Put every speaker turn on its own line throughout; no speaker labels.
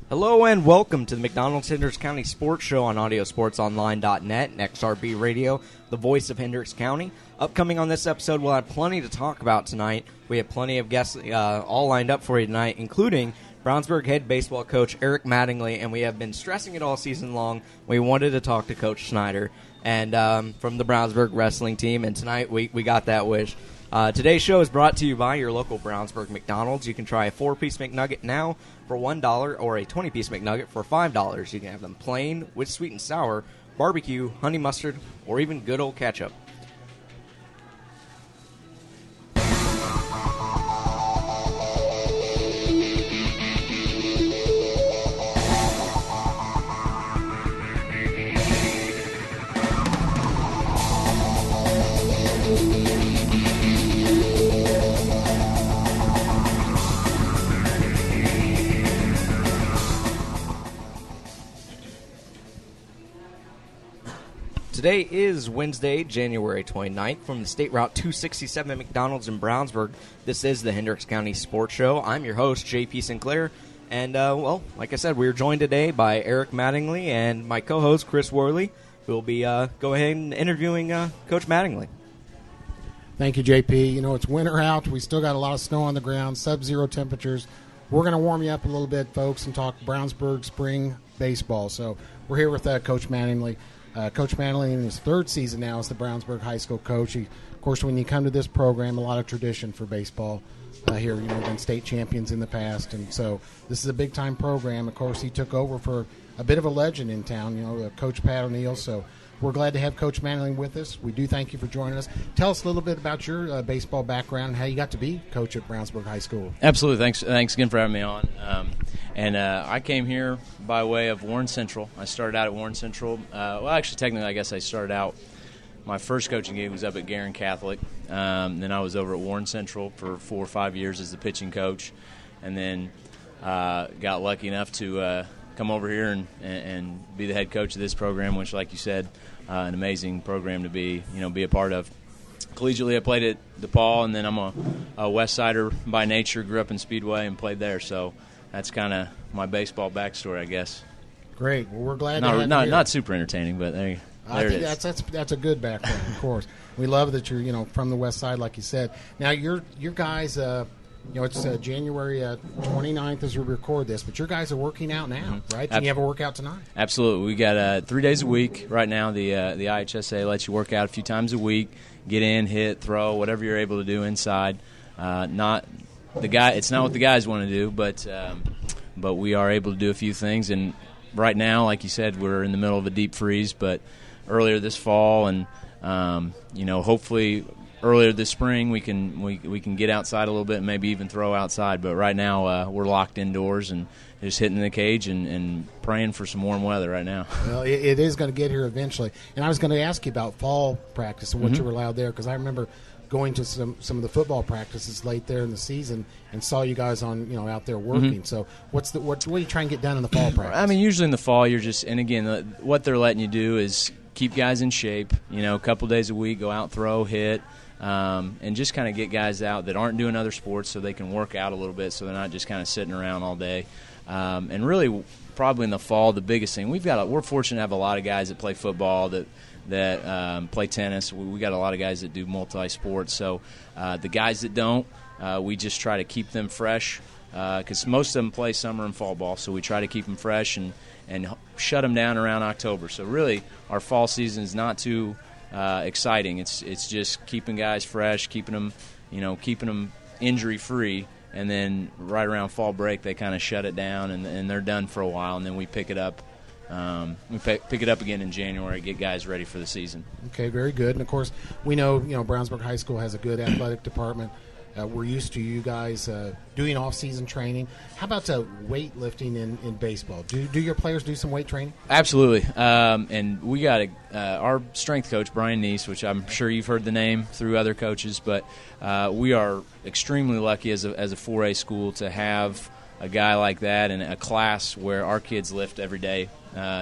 Hello and welcome to the McDonald's Hendricks County Sports Show on AudioSportsOnline.net and XRB Radio, the voice of Hendricks County. Upcoming on this episode, we'll have plenty to talk about tonight. We have plenty of guests all lined up for you tonight, including Brownsburg head baseball coach Eric Mattingly, and we have been stressing it all season long. We wanted to talk to Coach Schneider and from the Brownsburg wrestling team, and tonight we got that wish. Today's show is brought to you by your local Brownsburg McDonald's. You can try a 4-piece McNugget now for $1 or a 20-piece McNugget for $5. You can have them plain, with sweet and sour, barbecue, honey mustard, or even good old ketchup. Today is Wednesday, January 29th. From the State Route 267 McDonald's in Brownsburg, this is the Hendricks County Sports Show. I'm your host, J.P. Sinclair, and, like I said, we're joined today by Eric Mattingly and my co-host, Chris Worley, who will be go ahead and interviewing Coach Mattingly.
Thank you, J.P. You know, it's winter out. We still got a lot of snow on the ground, sub-zero temperatures. We're going to warm you up a little bit, folks, and talk Brownsburg spring baseball. So we're here with Coach Mattingly. Coach Mattingly in his third season now as the Brownsburg High School coach. Of course, when you come to this program, a lot of tradition for baseball here. You know, been state champions in the past, and so this is a big-time program. Of course, he took over for a bit of a legend in town, you know, Coach Pat O'Neill. So we're glad to have Coach Mattingly with us. We do thank you for joining us. Tell us a little bit about your baseball background and how you got to be coach at Brownsburg High School.
Absolutely. Thanks again for having me on. I came here by way of Warren Central. I started out at Warren Central. Technically, I guess I started out, my first coaching gig was up at Guerin Catholic. Then I was over at Warren Central for 4 or 5 years as the pitching coach. And then got lucky enough to come over here and be the head coach of this program, which, like you said, an amazing program to be a part of. Collegiately, I played at DePaul, and then I'm a West Sider by nature. Grew up in Speedway and played there, so that's kind of my baseball backstory, I guess.
Great. Well, we're glad to have you here.
Not super entertaining, but there it is.
That's a good background, of course. We love that you're from the West Side, like you said. Now your guys. It's January 29th as we record this, but your guys are working out now, right? And you have a workout tonight?
Absolutely. We got 3 days a week right now. The IHSA lets you work out a few times a week, get in, hit, throw, whatever you're able to do inside. It's not what the guys want to do, but we are able to do a few things. And right now, like you said, we're in the middle of a deep freeze, but earlier this fall and hopefully earlier this spring, we can get outside a little bit and maybe even throw outside. But right now, we're locked indoors and just hitting the cage and praying for some warm weather right now.
Well, it is going to get here eventually. And I was going to ask you about fall practice and what you were allowed there, because I remember going to some of the football practices late there in the season and saw you guys on out there working. So what are you trying to get done in the fall practice? I
mean, usually in the fall, you're just, and again, what they're letting you do is keep guys in shape. A couple days a week, go out, throw, hit. And just kind of get guys out that aren't doing other sports so they can work out a little bit, so they're not just kind of sitting around all day. And really, probably in the fall, the biggest thing, we're fortunate to have a lot of guys that play football, that play tennis. We got a lot of guys that do multi-sports. So the guys that don't, we just try to keep them fresh, because most of them play summer and fall ball, so we try to keep them fresh and shut them down around October. So really, our fall season is not too exciting. It's just keeping guys fresh, keeping them injury free, and then right around fall break they kind of shut it down and they're done for a while, and then we pick it up. Pick it up again in January, get guys ready for the season.
Okay, very good. And of course, we know Brownsburg High School has a good athletic department. We're used to you guys doing off-season training. How about weightlifting in baseball? Do your players do some weight training?
Absolutely. And we got our strength coach, Brian Neese, which I'm sure you've heard the name through other coaches, but we are extremely lucky as a 4A school to have a guy like that in a class where our kids lift every day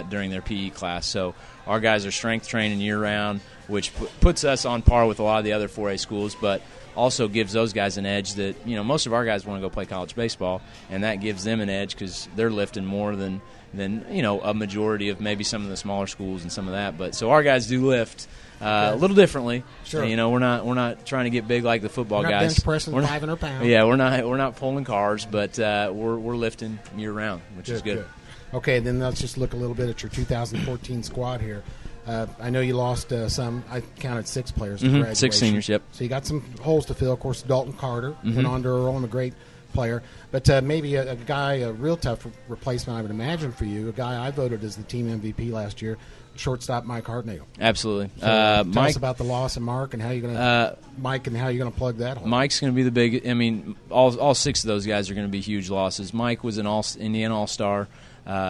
during their PE class. So our guys are strength training year-round, which puts us on par with a lot of the other 4A schools, but also gives those guys an edge that, you know, most of our guys want to go play college baseball, and that gives them an edge because they're lifting more than you know, a majority of maybe some of the smaller schools and some of that. But so our guys do lift a little differently.
Sure.
You know, we're not trying to get big like the football
We're not
guys.
bench pressing 500 pounds.
Yeah, we're not pulling cars, but we're lifting year round, which is good.
Okay, then let's just look a little bit at your 2014 squad here. I know you lost some. I counted 6 players. At graduation.
6 seniors. Yep.
So you got some holes to fill. Of course, Dalton Carter went on to Earl, and a great player. But maybe a guy, a real tough replacement, I would imagine for you. A guy I voted as the team MVP last year, shortstop Mike Hartnagel.
Absolutely.
So tell
Mike,
us about the loss of Mark and how you're going to Mike and how you're going to plug that hole.
Mike's going to be the big. I mean, all 6 of those guys are going to be huge losses. Mike was an Indiana All-Star.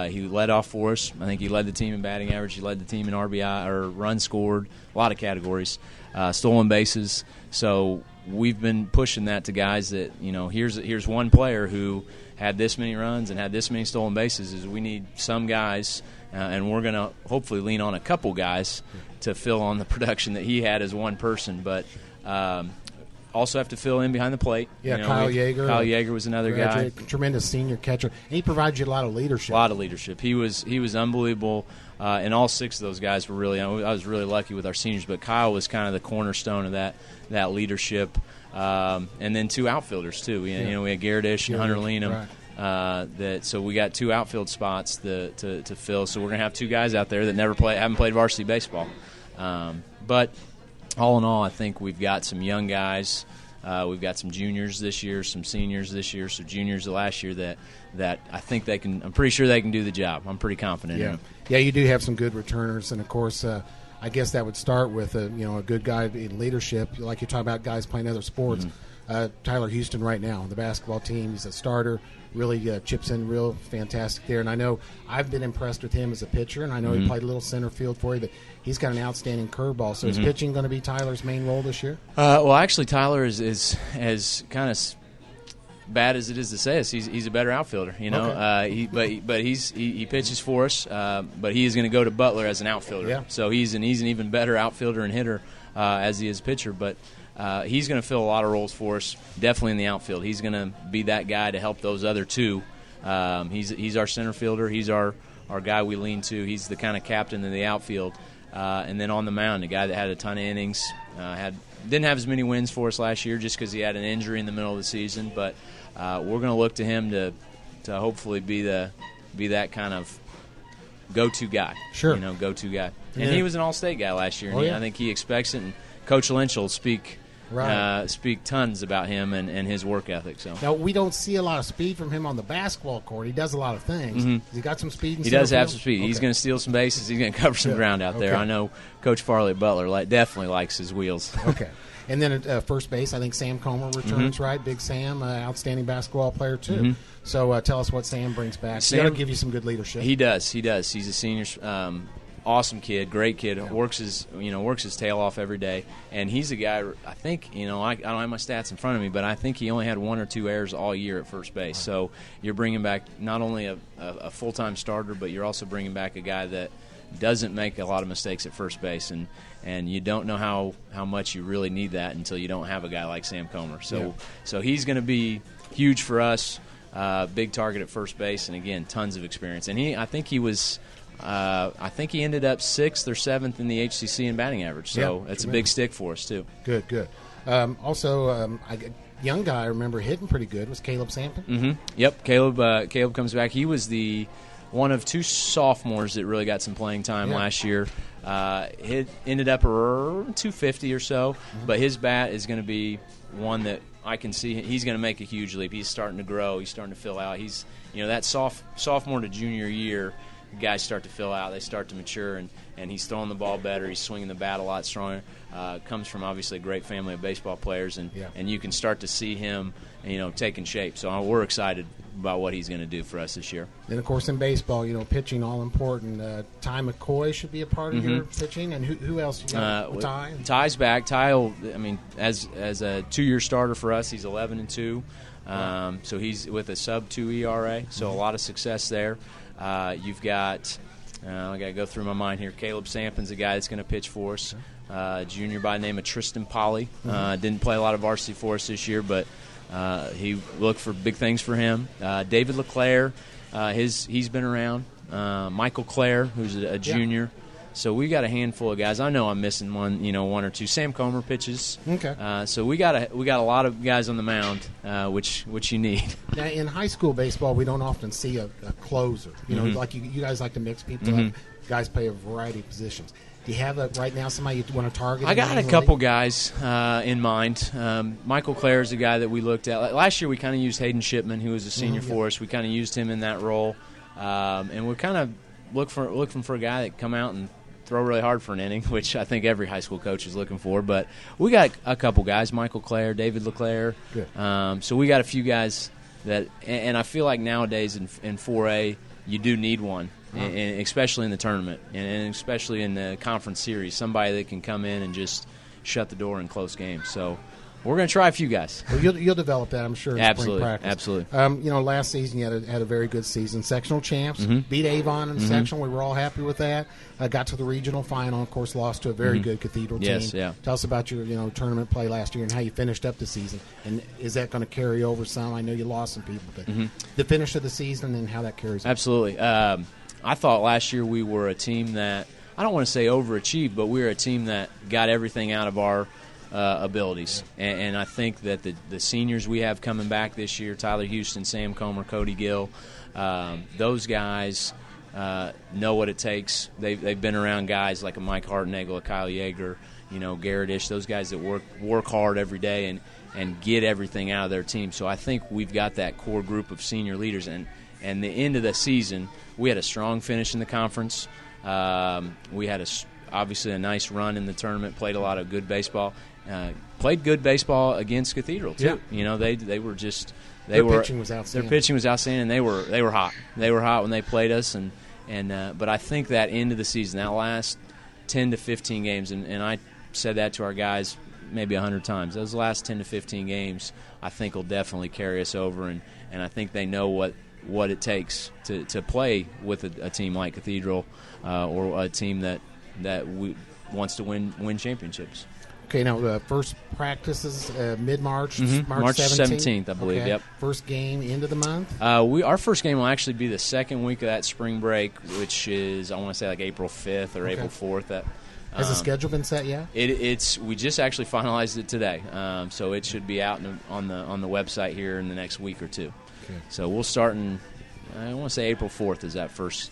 He led off for us. I think he led the team in batting average. He led the team in RBI or runs scored, a lot of categories, stolen bases. So we've been pushing that to guys that, you know, here's one player who had this many runs and had this many stolen bases. Is we need some guys, and we're going to hopefully lean on a couple guys to fill on the production that he had as one person. But also have to fill in behind the plate.
Yeah,
you know,
Kyle Yeager.
Kyle Yeager was another guy.
Tremendous senior catcher. And he provides you a lot of leadership.
A lot of leadership. He was unbelievable, and all 6 of those guys were really. I was really lucky with our seniors, but Kyle was kind of the cornerstone of that leadership. And then 2 outfielders too. You know, we had Garrett and Hunter Leenham. Right. So we got 2 outfield spots to fill. So we're gonna have 2 guys out there that haven't played varsity baseball. But all in all, I think we've got some young guys. We've got some juniors this year, some seniors this year, some juniors last year that I think they can. I'm pretty sure they can do the job. I'm pretty confident in them.
Yeah, you do have some good returners, and of course, I guess that would start with a good guy in leadership, like you talk about guys playing other sports. Tyler Houston right now on the basketball team, he's a starter. Really chips in real fantastic there. And I know I've been impressed with him as a pitcher, and I know he played a little center field for you, but he's got an outstanding curveball. So is pitching going to be Tyler's main role this year?
Well, actually, Tyler is as kind of bad as it is to say this. He's a better outfielder, you know. Okay. But he pitches for us. But he is going to go to Butler as an outfielder.
Yeah.
So he's an even better outfielder and hitter as he is pitcher. But he's going to fill a lot of roles for us, definitely in the outfield. He's going to be that guy to help those other 2. He's our center fielder. He's our guy we lean to. He's the kind of captain in the outfield. And then on the mound, a guy that had a ton of innings, didn't have as many wins for us last year just because he had an injury in the middle of the season. But we're going to look to him to hopefully be that kind of go-to guy.
Sure.
You know, go-to guy. And he was an All-State guy last year. And I think he expects it. And Coach Lynch will speak tons about him and his work ethic. So
now we don't see a lot of speed from him on the basketball court. He does a lot of things. Has he got some speed?
He does have some speed. Okay. He's going to steal some bases. He's going to cover some ground out there. I know Coach Farley at Butler definitely likes his wheels.
Okay. And then at first base, I think Sam Comer returns, right? Big Sam, outstanding basketball player too. So tell us what Sam brings back. He's going to give you some good leadership.
He does. He's a senior. Awesome kid, great kid.
Yeah.
Works his tail off every day, and he's a guy. I think I don't have my stats in front of me, but I think he only had 1 or 2 errors all year at first base. Right. So you're bringing back not only a full-time starter, but you're also bringing back a guy that doesn't make a lot of mistakes at first base, and you don't know how much you really need that until you don't have a guy like Sam Comer. So he's going to be huge for us. Big target at first base, and again, tons of experience. And I think he ended up 6th or 7th in the HCC in batting average. So that's a big stick for us too.
Good. Also, young guy I remember hitting pretty good was Caleb Sampson.
Yep, Caleb comes back. He was the one of 2 sophomores that really got some playing time last year. Ended up around 250 or so, but his bat is going to be one that I can see he's going to make a huge leap. He's starting to grow. He's starting to fill out. He's that sophomore to junior year, guys start to fill out. They start to mature, and he's throwing the ball better. He's swinging the bat a lot stronger. Comes from obviously a great family of baseball players, and you can start to see him taking shape. So we're excited about what he's going to do for us this year.
Then, of course, in baseball, pitching all important. Ty McCoy should be a part of your pitching, and who else? You got? Ty.
Ty's back. Ty, as a 2-year starter for us, he's 11-2. So he's with a sub-2 ERA. So a lot of success there. You've got. I got to go through my mind here. Caleb Sampson's a guy that's going to pitch for us. junior by the name of Tristan Polly. Didn't play a lot of varsity for us this year, but he looked for big things for him. David LeClaire, he's been around. Michael Clare, who's a junior. So we got a handful of guys. I know I'm missing one or two. Sam Comer pitches.
Okay.
So we got a lot of guys on the mound, which you need.
Now, in high school baseball, we don't often see a closer. Like you guys like to mix people up. Guys play a variety of positions. Do you have right now somebody you want to target?
I got a couple guys in mind. Michael Clare is a guy that we looked at. Last year we kind of used Hayden Shipman, who was a senior for us. We kind of used him in that role. And we're kind of looking for a guy that can come out and throw really hard for an inning, which I think every high school coach is looking for. But we got a couple guys, Michael Clare, David LeClaire. So we got a few guys that – and I feel like nowadays in 4A you do need one, and especially in the tournament and especially in the conference series, somebody that can come in and just shut the door in close games. So – we're going to try a few guys.
Well, you'll develop that, I'm sure, in spring practice.
Absolutely.
Last season you had a very good season. Sectional champs, beat Avon in the sectional. We were all happy with that. Got to the regional final. Of course, lost to a very good Cathedral team.
Yes, yeah.
Tell us about your tournament play last year and how you finished up the season. And is that going to carry over some? I know you lost some people, but the finish of the season and how that carries over.
Absolutely. I thought last year we were a team that, I don't want to say overachieved, but we were a team that got everything out of our abilities, and I think that the seniors we have coming back this year, Tyler Houston, Sam Comer, Cody Gill, those guys know what it takes. They've been around guys like a Mike Hartnagel, a Kyle Yeager, Garrett Ish, those guys that work hard every day and get everything out of their team. So I think we've got that core group of senior leaders, and the end of the season, we had a strong finish in the conference. We had obviously a nice run in the tournament, played a lot of good baseball. Played good baseball against Cathedral too.
Yeah.
They were just
their pitching was outstanding.
Their pitching was outstanding. They were hot. They were hot when they played us, but I think that end of the season, that last 10 to 15 games, and I said that to our guys maybe 100 times. Those last 10 to 15 games, I think will definitely carry us over, and I think they know what it takes to play with a team like Cathedral or a team that wants to win championships.
Okay, now first practices mid-March,
March 17th, I believe.
Okay.
Yep.
First game into the month.
Our first game will actually be the second week of that spring break, which is I want to say like April 5th or April 4th.
Has the schedule been set yet?
We just actually finalized it today, so it should be out on the website here in the next week or two.
Okay.
So we'll start in I want to say April 4th is that first.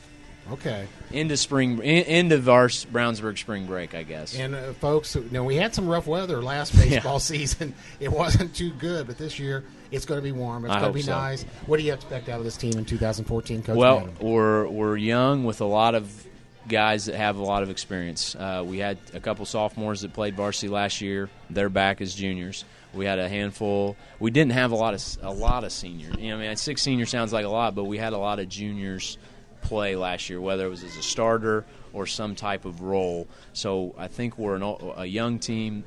Okay.
Into Brownsburg spring break, I guess.
And folks, we had some rough weather last baseball season. It wasn't too good, but this year it's going to be warm. It's going to be nice. What do you expect out of this team in 2014, Coach?
Well,
Madden?
we're young with a lot of guys that have a lot of experience. We had a couple sophomores that played varsity last year. They're back as juniors. We had a handful. We didn't have a lot of seniors. 6 seniors sounds like a lot, but we had a lot of juniors play last year, whether it was as a starter or some type of role. So I think we're a young team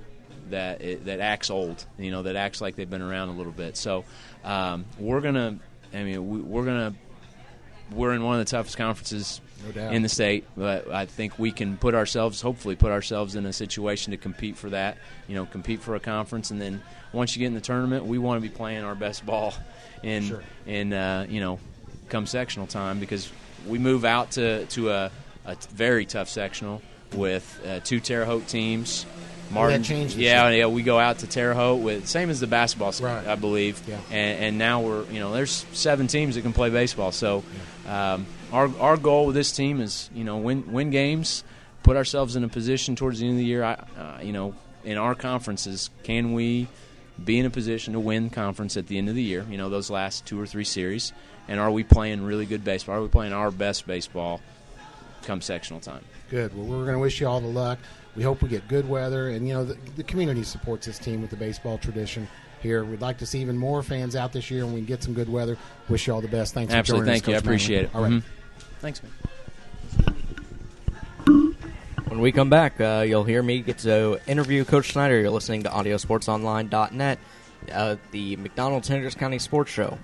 that acts old, that acts like they've been around a little bit. So we're in one of the toughest conferences in the state, but I think we can hopefully put ourselves in a situation to compete for that, compete for a conference, and then once you get in the tournament, we want to be playing our best ball come sectional time, because we move out to a very tough sectional with 2 Terre Haute teams.
That changed.
Yeah, we go out to Terre Haute with same as the basketball,
right.
I believe.
Yeah.
And now we're there's 7 teams that can play baseball. So our goal with this team is win games, put ourselves in a position towards the end of the year. In our conferences, can we be in a position to win conference at the end of the year? Those last 2 or 3 series. And are we playing really good baseball? Are we playing our best baseball come sectional time?
Good. Well, we're going to wish you all the luck. We hope we get good weather. And, the community supports this team with the baseball tradition here. We'd like to see even more fans out this year, and we can get some good weather. Wish you all the best. Thanks for joining us,
Thank you. I appreciate it.
All right.
Thanks, man.
When we come back, you'll hear me get to interview Coach Snyder. You're listening to AudioSportsOnline.net, the McDonald-Hendricks County Sports Show.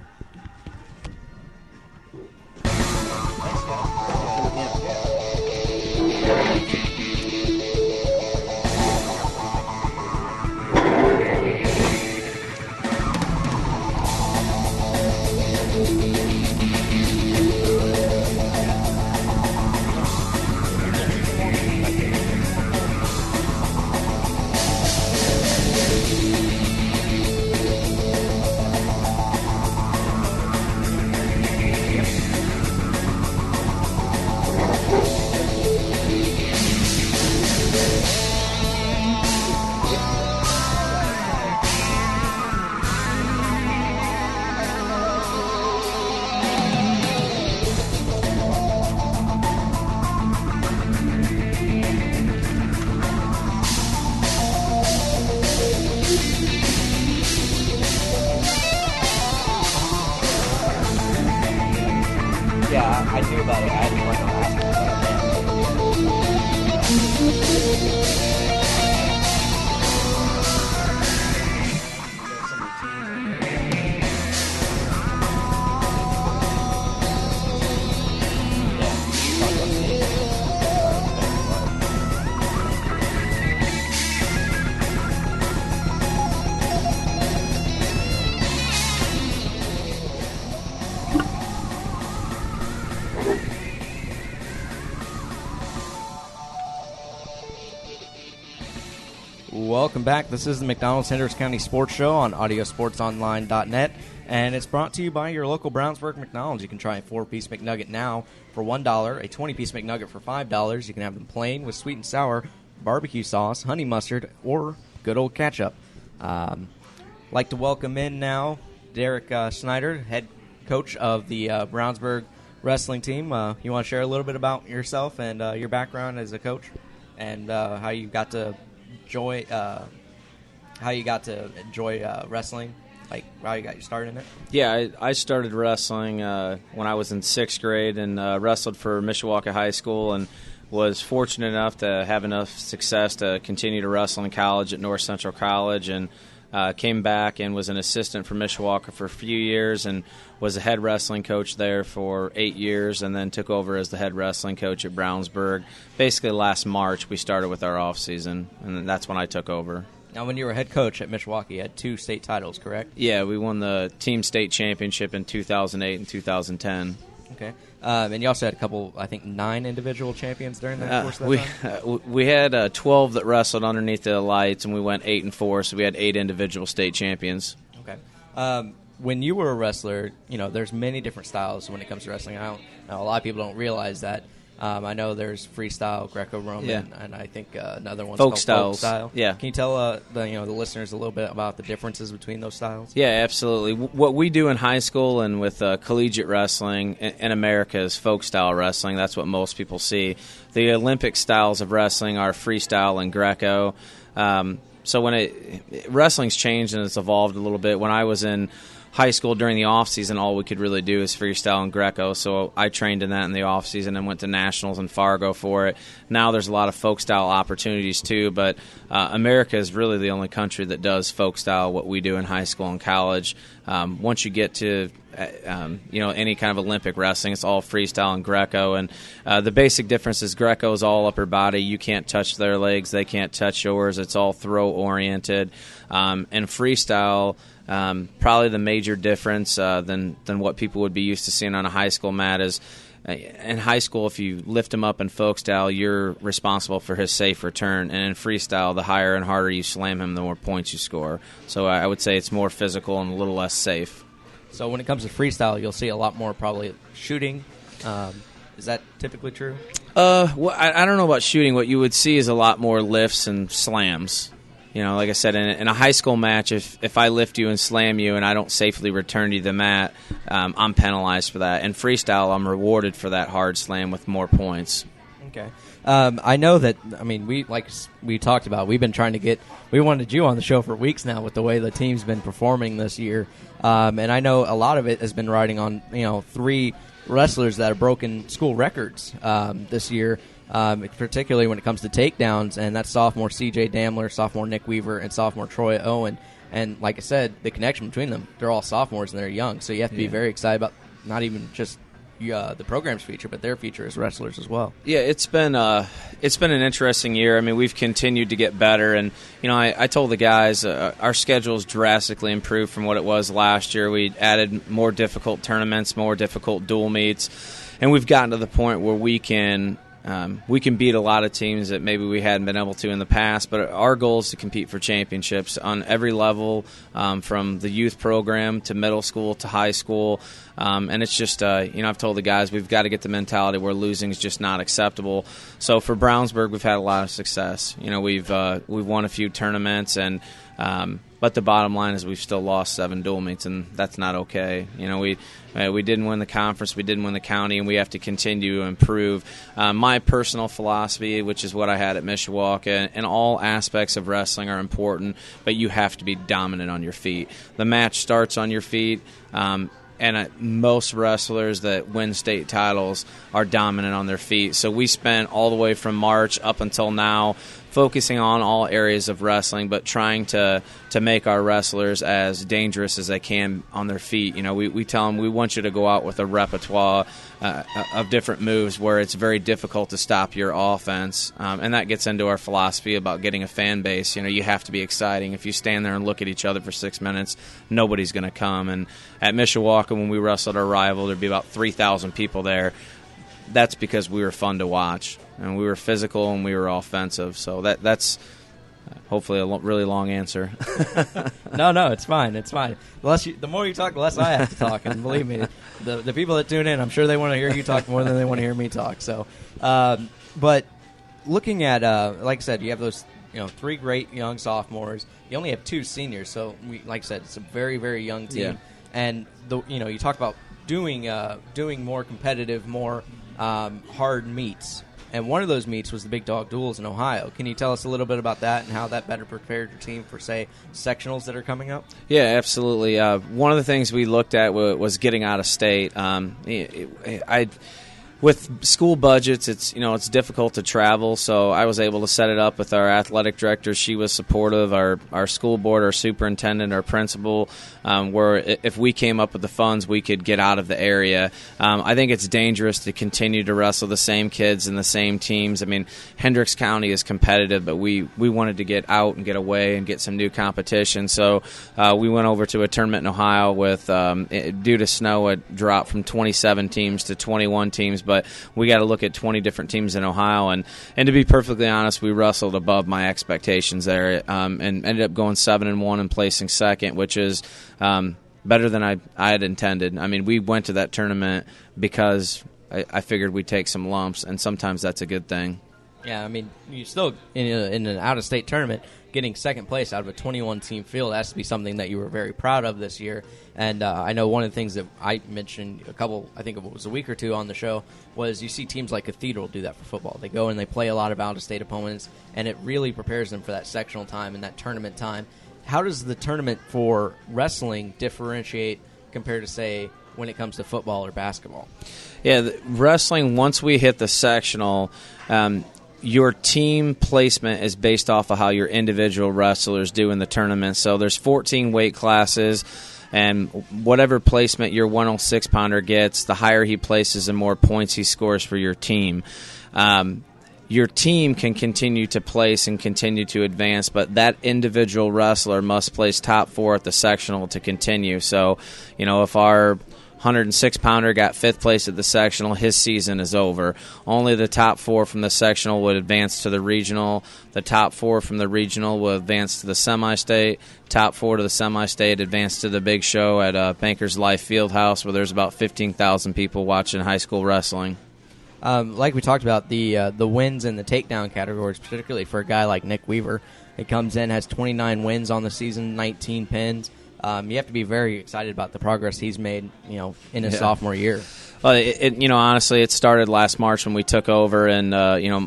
Yeah, I knew about it. I had to plan on asking, Welcome back. This is the McDonald-Hendricks County Sports Show on audiosportsonline.net, and it's brought to you by your local Brownsburg McDonald's. You can try a 4-piece McNugget now for $1, a 20-piece McNugget for $5. You can have them plain with sweet and sour, barbecue sauce, honey mustard, or good old ketchup. Like to welcome in now Derek Snyder, head coach of the Brownsburg wrestling team. You want to share a little bit about yourself and your background as a coach, and how you got to enjoy wrestling, like how you got you started in it?
Yeah, I started wrestling when I was in 6th grade and wrestled for Mishawaka High School and was fortunate enough to have enough success to continue to wrestle in college at North Central College, and came back and was an assistant for Mishawaka for a few years and was a head wrestling coach there for 8 years, and then took over as the head wrestling coach at Brownsburg. Basically last March we started with our off season, and that's when I took over.
Now, when you were head coach at Mishawaka, you had 2 state titles, correct?
Yeah, we won the team state championship in 2008 and 2010.
Okay. And you also had a couple, I think, 9 individual champions during that course of that time?
We had 12 that wrestled underneath the lights, and we went 8-4, so we had 8 individual state champions.
Okay. When you were a wrestler, there's many different styles when it comes to wrestling. A lot of people don't realize that. I know there's freestyle, Greco-Roman, and I think another one's called folk style.
Yeah.
Can you tell the listeners a little bit about the differences between those styles?
Yeah, absolutely. What we do in high school and with collegiate wrestling in America is folk style wrestling. That's what most people see. The Olympic styles of wrestling are freestyle and Greco. So when wrestling's changed and it's evolved a little bit. When I was in high school during the off season, all we could really do is freestyle and Greco, so I trained in that in the off season and went to nationals in Fargo for it. Now there's a lot of folk style opportunities too, but America is really the only country that does folk style, what we do in high school and college. Once you get to any kind of Olympic wrestling, it's all freestyle and Greco, and the basic difference is Greco is all upper body. You can't touch their legs, they can't touch yours. It's all throw oriented, and freestyle. Probably the major difference than what people would be used to seeing on a high school mat is in high school, if you lift him up in folk style, you're responsible for his safe return. And in freestyle, the higher and harder you slam him, the more points you score. So I would say it's more physical and a little less safe.
So when it comes to freestyle, you'll see a lot more probably shooting. Is that typically true?
Well, I don't know about shooting. What you would see is a lot more lifts and slams. Like I said, in a high school match, if I lift you and slam you and I don't safely return you to the mat, I'm penalized for that. In freestyle, I'm rewarded for that hard slam with more points.
Okay. I know that, we talked about, we wanted you on the show for weeks now with the way the team's been performing this year. And I know a lot of it has been riding on, 3 wrestlers that have broken school records this year. Particularly when it comes to takedowns, and that's sophomore C.J. Damler, sophomore Nick Weaver, and sophomore Troy Owen. And like I said, the connection between them, they're all sophomores and they're young, so you have to be very excited about not even just the program's future, but their future as wrestlers as well.
Yeah, it's been an interesting year. I mean, we've continued to get better, and I told the guys our schedule's drastically improved from what it was last year. We added more difficult tournaments, more difficult dual meets, and we've gotten to the point where we can beat a lot of teams that maybe we hadn't been able to in the past, but our goal is to compete for championships on every level, from the youth program to middle school to high school. And it's just, I've told the guys we've got to get the mentality where losing is just not acceptable. So for Brownsburg, we've had a lot of success. We've won a few tournaments, and but the bottom line is we've still lost 7 dual meets, and that's not okay. We didn't win the conference, we didn't win the county, and we have to continue to improve. My personal philosophy, which is what I had at Mishawaka, and all aspects of wrestling are important, but you have to be dominant on your feet. The match starts on your feet. most wrestlers that win state titles are dominant on their feet. So we spent all the way from March up until now focusing on all areas of wrestling, but trying to make our wrestlers as dangerous as they can on their feet. We tell them we want you to go out with a repertoire of different moves where it's very difficult to stop your offense, and that gets into our philosophy about getting a fan base. You have to be exciting. If you stand there and look at each other for 6 minutes, nobody's going to come. And at Mishawaka, when we wrestled our rival, there'd be about 3,000 people there. That's because we were fun to watch, and we were physical and we were offensive. So that's hopefully a really long answer.
No, it's fine. It's fine. The more you talk, the less I have to talk. And believe me, the people that tune in, I'm sure they want to hear you talk more than they want to hear me talk. So, but looking at, like I said, you have those 3 great young sophomores. You only have 2 seniors, so like I said, it's a very, very young team.
Yeah.
And you talk about doing more competitive, more hard meets. And one of those meets was the Big Dog Duels in Ohio. Can you tell us a little bit about that and how that better prepared your team for, say, sectionals that are coming up?
Yeah, absolutely. One of the things we looked at was getting out of state. With school budgets, it's difficult to travel, so I was able to set it up with our athletic director. She was supportive. Our school board, our superintendent, our principal, where if we came up with the funds, we could get out of the area. I think it's dangerous to continue to wrestle the same kids and the same teams. I mean, Hendricks County is competitive, but we wanted to get out and get away and get some new competition. So we went over to a tournament in Ohio with, due to snow, it dropped from 27 teams to 21 teams. But we got to look at 20 different teams in Ohio, and to be perfectly honest, we wrestled above my expectations there, and ended up going 7-1 and placing second, which is better than I had intended. I mean, we went to that tournament because I figured we'd take some lumps, and sometimes that's a good thing.
Yeah, I mean, you still in an out-of-state tournament, getting second place out of a 21-team field has to be something that you were very proud of this year. And I know one of the things that I mentioned I think it was a week or two on the show, was you see teams like Cathedral do that for football. They go and they play a lot of out-of-state opponents, and it really prepares them for that sectional time and that tournament time. How does the tournament for wrestling differentiate compared to, say, when it comes to football or basketball?
Yeah, wrestling, once we hit the sectional, your team placement is based off of how your individual wrestlers do in the tournament. So there's 14 weight classes, and whatever placement your 106-pounder gets, the higher he places, the more points he scores for your team. Your team can continue to place and continue to advance, but that individual wrestler must place top 4 at the sectional to continue. So, if our 106-pounder got 5th place at the sectional, his season is over. Only the top 4 from the sectional would advance to the regional. The top 4 from the regional will advance to the semi-state. Top 4 to the semi-state advance to the big show at Bankers Life Fieldhouse, where there's about 15,000 people watching high school wrestling.
Like we talked about, the wins in the takedown categories, particularly for a guy like Nick Weaver. He comes in, has 29 wins on the season, 19 pins. You have to be very excited about the progress he's made, in his sophomore year.
Well, honestly, it started last March when we took over, and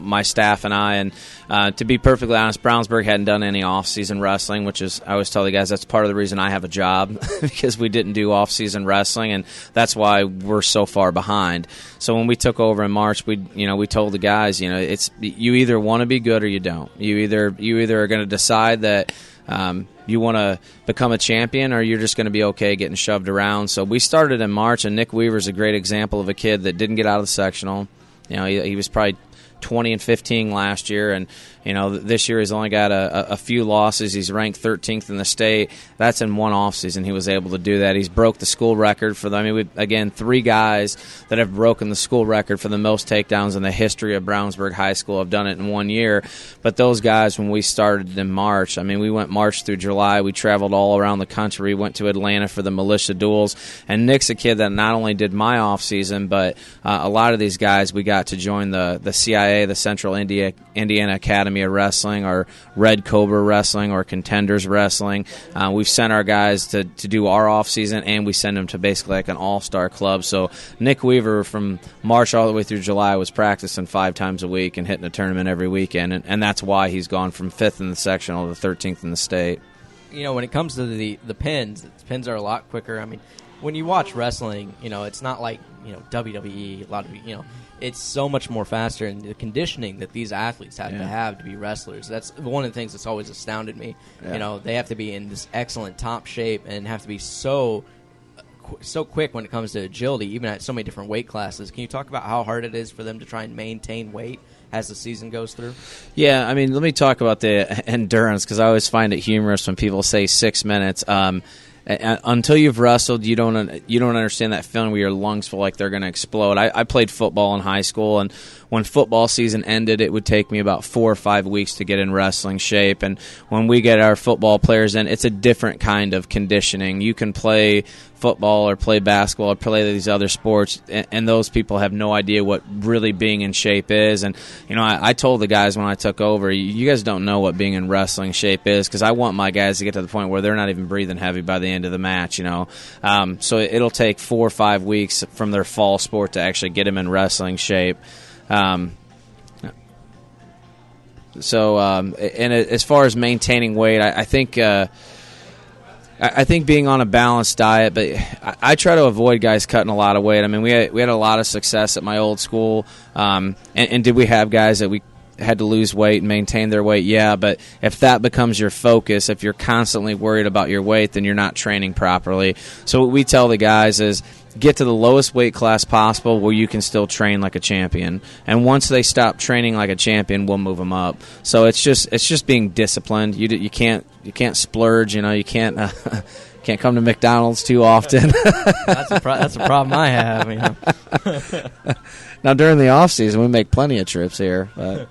my staff and I, and to be perfectly honest, Brownsburg hadn't done any off-season wrestling, which is, I always tell the guys, that's part of the reason I have a job, because we didn't do off-season wrestling, and that's why we're so far behind. So when we took over in March, we told the guys, it's you either want to be good or you don't. You either are going to decide that you want to become a champion, or you're just going to be okay getting shoved around. So we started in March, and Nick Weaver's a great example of a kid that didn't get out of the sectional. He was probably 20-15 last year, and this year he's only got a few losses. He's ranked 13th in the state. That's in one offseason he was able to do that. He's broke the school record for them. Again, 3 guys that have broken the school record for the most takedowns in the history of Brownsburg High School have done it in 1 year. But those guys, when we started in March, we went March through July. We traveled all around the country. We went to Atlanta for the militia duels. And Nick's a kid that not only did my offseason, but a lot of these guys, we got to join the CIA, the Central Indiana Academy of Wrestling, or Red Cobra Wrestling, or Contenders Wrestling. We've sent our guys to do our off season, and we send them to basically like an all-star club. So Nick Weaver, from March all the way through July, was practicing 5 times a week and hitting a tournament every weekend, and that's why he's gone from 5th in the sectional to 13th in the state.
When it comes to the pins are a lot quicker. when you watch wrestling, it's not like WWE. A lot of it's so much more faster, and the conditioning that these athletes have to be wrestlers. That's one of the things that's always astounded me.
Yeah.
They have to be in this excellent top shape and have to be so quick when it comes to agility, even at so many different weight classes. Can you talk about how hard it is for them to try and maintain weight as the season goes through?
Yeah, I mean, let me talk about the endurance, because I always find it humorous when people say 6 minutes. Until you've wrestled, you don't understand that feeling where your lungs feel like they're going to explode. I played football in high school, and when football season ended, it would take me about 4 or 5 weeks to get in wrestling shape. And when we get our football players in, it's a different kind of conditioning. You can play football or play basketball or play these other sports, and those people have no idea what really being in shape is. And I told the guys when I took over, you guys don't know what being in wrestling shape is, because I want my guys to get to the point where they're not even breathing heavy by the end of the match. So it'll take 4 or 5 weeks from their fall sport to actually get them in wrestling shape. And as far as maintaining weight, I think being on a balanced diet, but I try to avoid guys cutting a lot of weight. I mean, we had a lot of success at my old school, and did we have guys that we had to lose weight and maintain their weight? Yeah, but if that becomes your focus, if you're constantly worried about your weight, then you're not training properly. So what we tell the guys is, get to the lowest weight class possible where you can still train like a champion. And once they stop training like a champion, we'll move them up. So it's just being disciplined. You can't splurge. You can't come to McDonald's too often.
That's a problem I have.
Now during the off season, we make plenty of trips here. But.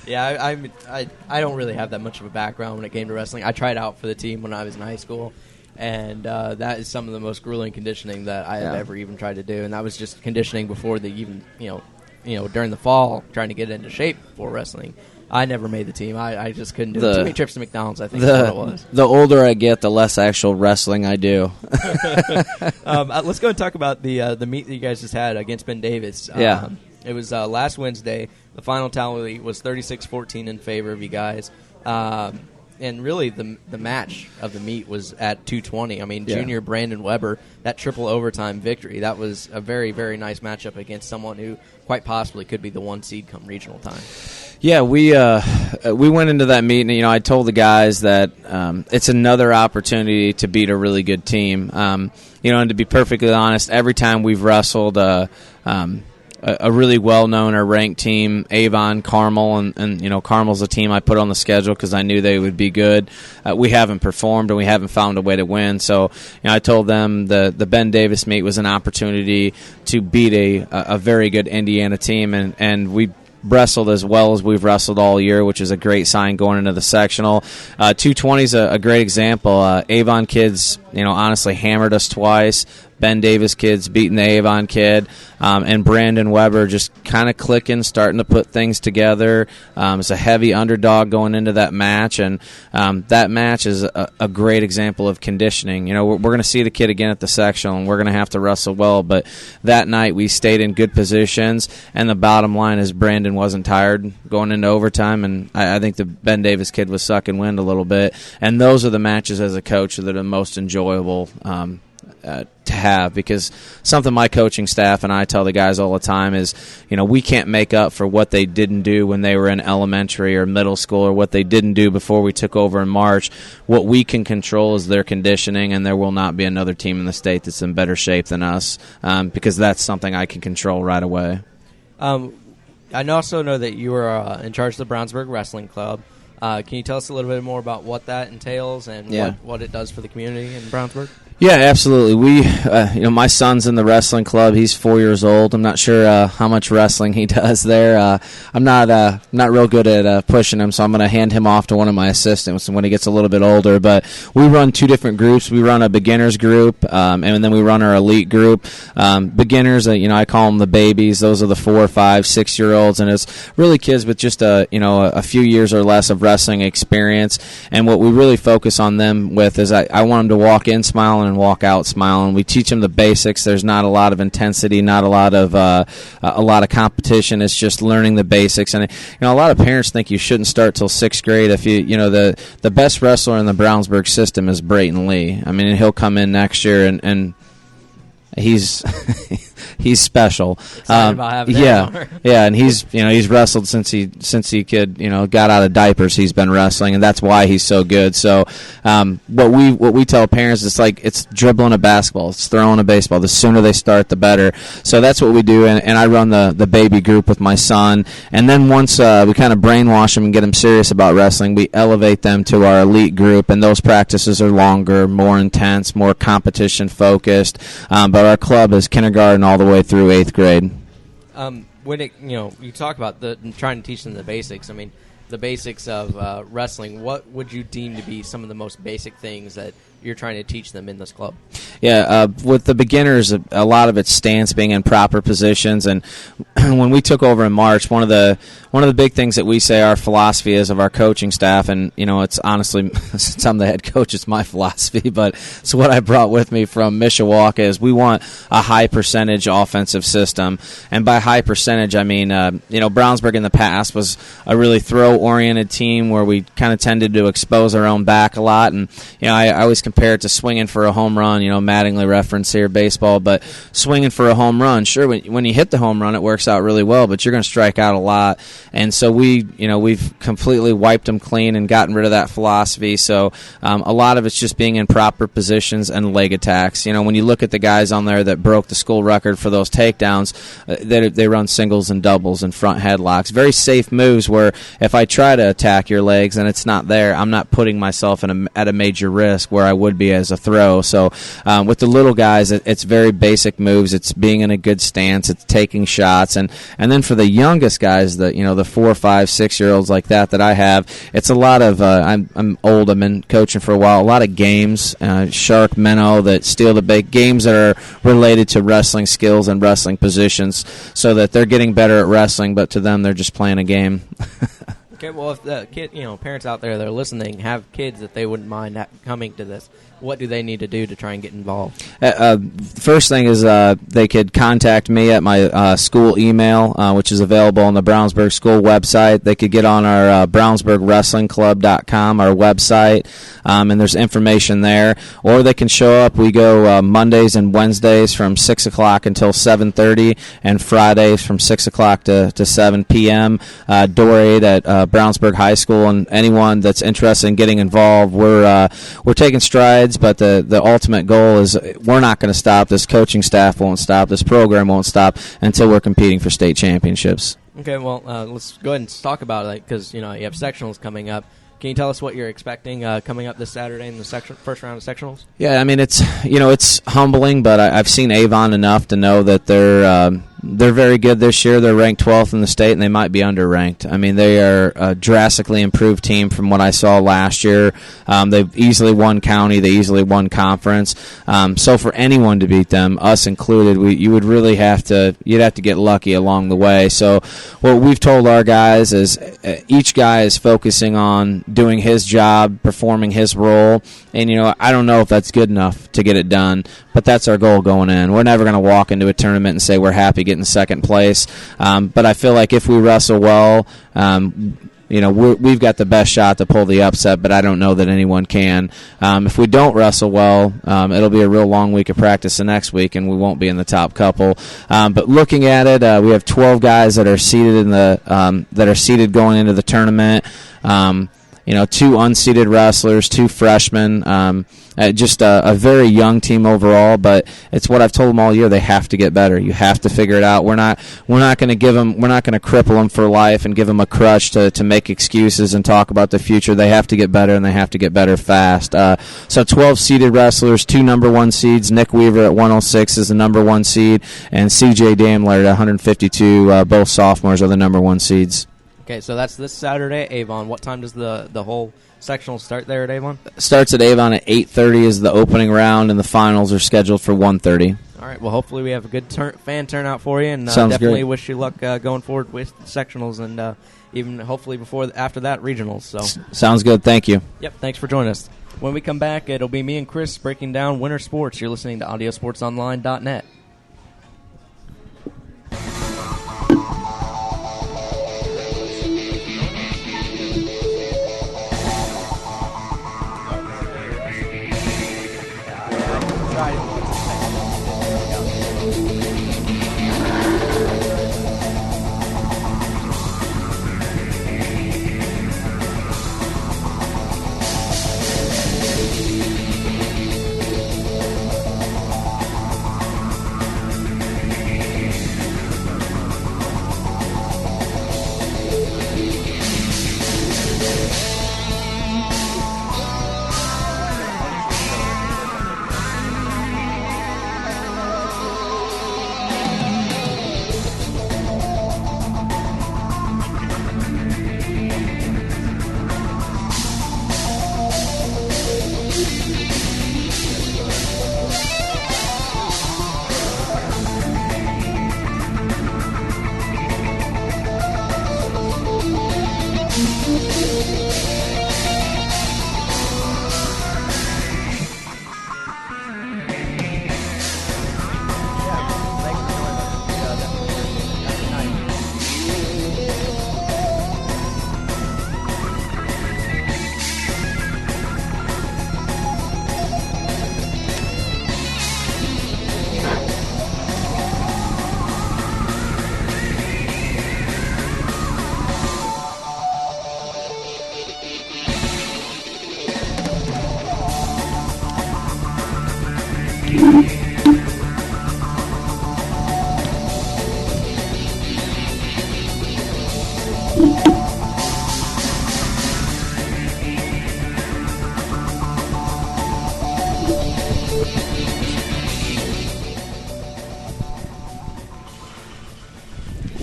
Yeah, I don't really have that much of a background when it came to wrestling. I tried out for the team when I was in high school. And that is some of the most grueling conditioning that I have ever even tried to do. And that was just conditioning before the even, during the fall, trying to get into shape for wrestling. I never made the team. I just couldn't do it. Too many trips to McDonald's, I think is what it was.
The older I get, the less actual wrestling I do.
Let's go and talk about the meet that you guys just had against Ben Davis. It was last Wednesday. The final tally was 36-14 in favor of you guys. And really, the match of the meet was at 220. I mean, junior Brandon Weber, that triple overtime victory, that was a very, very nice matchup against someone who quite possibly could be the 1 seed come regional time.
Yeah, we went into that meet, and I told the guys that it's another opportunity to beat a really good team. And to be perfectly honest, every time we've wrestled a really well-known or ranked team, Avon, Carmel, and Carmel's a team I put on the schedule because I knew they would be good. We haven't performed, and we haven't found a way to win. So I told them the Ben Davis meet was an opportunity to beat a very good Indiana team, and we wrestled as well as we've wrestled all year, which is a great sign going into the sectional. 220 is a great example. Avon kids, honestly hammered us twice. Ben Davis kids beating the Avon kid, and Brandon Weber just kind of clicking, starting to put things together. It's a heavy underdog going into that match, and that match is a great example of conditioning. We're going to see the kid again at the sectional, and we're going to have to wrestle well, but that night we stayed in good positions, and the bottom line is Brandon wasn't tired going into overtime, and I think the Ben Davis kid was sucking wind a little bit, and those are the matches as a coach that are the most enjoyable to have, because something my coaching staff and I tell the guys all the time is, we can't make up for what they didn't do when they were in elementary or middle school, or what they didn't do before we took over in March. What we can control is their conditioning, and there will not be another team in the state that's in better shape than us, because that's something I can control right away.
I also know that you are in charge of the Brownsburg Wrestling Club. Can you tell us a little bit more about what that entails and what it does for the community in Brownsburg?
Yeah, absolutely. We, my son's in the wrestling club. He's 4 years old. I'm not sure how much wrestling he does there. I'm not real good at pushing him, so I'm going to hand him off to one of my assistants when he gets a little bit older. But we run 2 different groups. We run a beginners group, and then we run our elite group. Beginners, I call them the babies. Those are the 4, 5, 6 year olds, and it's really kids with just a few years or less of wrestling experience. And what we really focus on them with is I want them to walk in smiling and walk out smiling. We teach them the basics. There's not a lot of intensity, not a lot of competition. It's just learning the basics. And a lot of parents think you shouldn't start till 6th grade. If the best wrestler in the Brownsburg system is Brayton Lee. I mean, he'll come in next year and he's he's special.
Excited about having
yeah, and he's wrestled since he could got out of diapers. He's been wrestling, and that's why he's so good. So what we tell parents is it's dribbling a basketball, it's throwing a baseball. The sooner they start, the better. So that's what we do, and I run the baby group with my son. And then once we kind of brainwash them and get them serious about wrestling, we elevate them to our elite group, and those practices are longer, more intense, more competition focused. But our club is kindergarten all the way through 8th grade.
When you talk about trying to teach them the basics. I mean, the basics of wrestling. What would you deem to be some of the most basic things that you're trying to teach them in this club?
Yeah, with the beginners, a lot of it's stance, being in proper positions. And when we took over in March, one of the big things that we say our philosophy is of our coaching staff, and it's honestly, since I'm the head coach, it's my philosophy, but it's what I brought with me from Mishawaka, is we want a high percentage offensive system. And by high percentage, I mean, Brownsburg in the past was a really throw-oriented team where we kind of tended to expose our own back a lot. And I always compare it to swinging for a home run. Mattingly reference here, baseball, but swinging for a home run, sure, when you hit the home run, it works out really well, but you're going to strike out a lot. And so we've completely wiped them clean and gotten rid of that philosophy. So a lot of it's just being in proper positions and leg attacks. When you look at the guys on there that broke the school record for those takedowns, they run singles and doubles and front headlocks. Very safe moves where if I try to attack your legs and it's not there, I'm not putting myself at a major risk where I would be as a throw. So with the little guys, it's very basic moves. It's being in a good stance. It's taking shots. And then for the youngest guys, the 4, 5, 6-year-olds like that I have, it's a lot of, I'm old, I've been coaching for a while, a lot of games, shark, minnow, that steal the bait, games that are related to wrestling skills and wrestling positions, so that they're getting better at wrestling, but to them, they're just playing a game.
Okay, well, if the kid, parents out there that are listening have kids that they wouldn't mind coming to this, what do they need to do to try and get involved?
First thing is they could contact me at my school email, which is available on the Brownsburg school website. They could get on our BrownsburgWrestlingClub.com, our website, and there's information there. Or they can show up. We go Mondays and Wednesdays from 6 o'clock until 7:30, and Fridays from 6 o'clock to 7 p.m. Door 8 at Brownsburg High School, and anyone that's interested in getting involved, we're taking strides. But the ultimate goal is we're not going to stop. This coaching staff won't stop. This program won't stop until we're competing for state championships.
Okay, well, let's go ahead and talk about it, because you have sectionals coming up. Can you tell us what you're expecting coming up this Saturday in the first round of sectionals? Yeah,
I mean, it's humbling, but I've seen Avon enough to know that they're very good this year. They're ranked 12th in the state, and they might be underranked. I mean, they are a drastically improved team from what I saw last year. They've easily won county. They easily won conference. So for anyone to beat them, us included, you would really have to get lucky along the way. So what we've told our guys is each guy is focusing on doing his job, performing his role. And, I don't know if that's good enough to get it done, but that's our goal going in. We're never going to walk into a tournament and say we're happy getting second place. But I feel like if we wrestle well, we've got the best shot to pull the upset, but I don't know that anyone can. If we don't wrestle well, it'll be a real long week of practice the next week, and we won't be in the top couple. But looking at it, we have 12 guys that are seated going into the tournament. 2 unseeded wrestlers, 2 freshmen, just a very young team overall. But it's what I've told them all year: they have to get better. You have to figure it out. We're not going to cripple them for life and give them a crutch to make excuses and talk about the future. They have to get better, and they have to get better fast. So 12 seeded wrestlers, 2 number 1 seeds. Nick Weaver at 106 is the number 1 seed, and C.J. Damler at 152. Both sophomores are the number 1 seeds.
Okay, so that's this Saturday at Avon. What time does the whole sectional start there at Avon?
Starts at Avon at 8:30 is the opening round, and the finals are scheduled for 1:30.
All right, well, hopefully we have a good fan turnout for you, and
Sounds
definitely
great.
Wish you luck going forward with sectionals and even hopefully after that, regionals. So
Sounds good. Thank you.
Yep, thanks for joining us. When we come back, it'll be me and Chris breaking down winter sports. You're listening to AudioSportsOnline.net.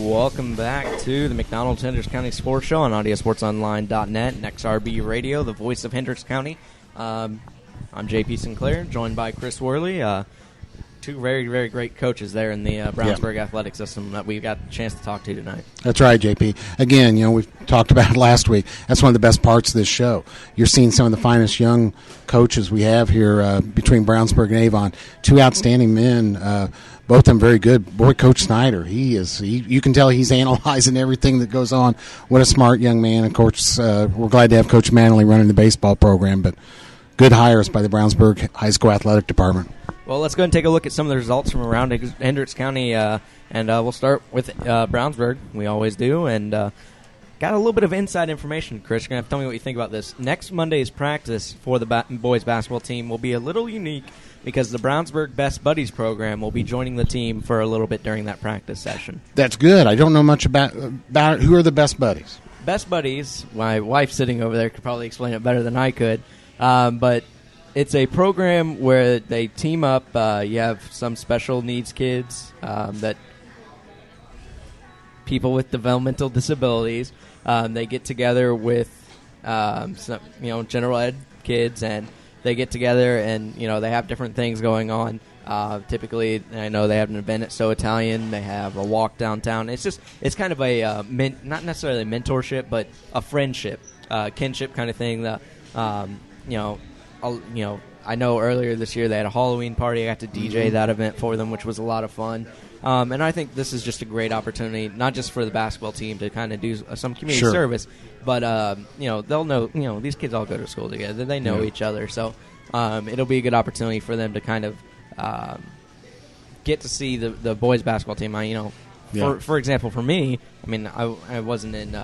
Welcome back to the McDonald's Hendricks County Sports Show on audiosportsonline.net and XRB Radio, the voice of Hendricks County. I'm JP Sinclair, joined by Chris Worley. Two very, very great coaches there in the Brownsburg athletic system that we got a chance to talk to tonight.
That's right, JP. Again, we've talked about it last week. That's one of the best parts of this show. You're seeing some of the finest young coaches we have here between Brownsburg and Avon. Two outstanding men, both of them very good. Boy, Coach Snyder, you can tell he's analyzing everything that goes on. What a smart young man. Of course, we're glad to have Coach Manley running the baseball program, but good hires by the Brownsburg High School Athletic Department.
Well, let's go and take a look at some of the results from around Hendricks County, and we'll start with Brownsburg. We always do, and got a little bit of inside information, Chris. You're going to have to tell me what you think about this. Next Monday's practice for the boys basketball team will be a little unique because the Brownsburg Best Buddies program will be joining the team for a little bit during that practice session.
That's good. I don't know much about it. Who are the Best Buddies?
Best Buddies, my wife sitting over there could probably explain it better than I could, but it's a program where they team up. You have some special needs kids, that people with developmental disabilities. They get together with some, general ed kids, and they get together and they have different things going on. Typically, I know they have an event at So Italian. They have a walk downtown. It's kind of a not necessarily a mentorship, but a friendship, kinship kind of thing. That I know earlier this year they had a Halloween party. I got to DJ that event for them, which was a lot of fun. And I think this is just a great opportunity, not just for the basketball team to kind of do some community service, but they'll know. These kids all go to school together. They know each other, so it'll be a good opportunity for them to kind of get to see the boys basketball team. For example, for me, I wasn't in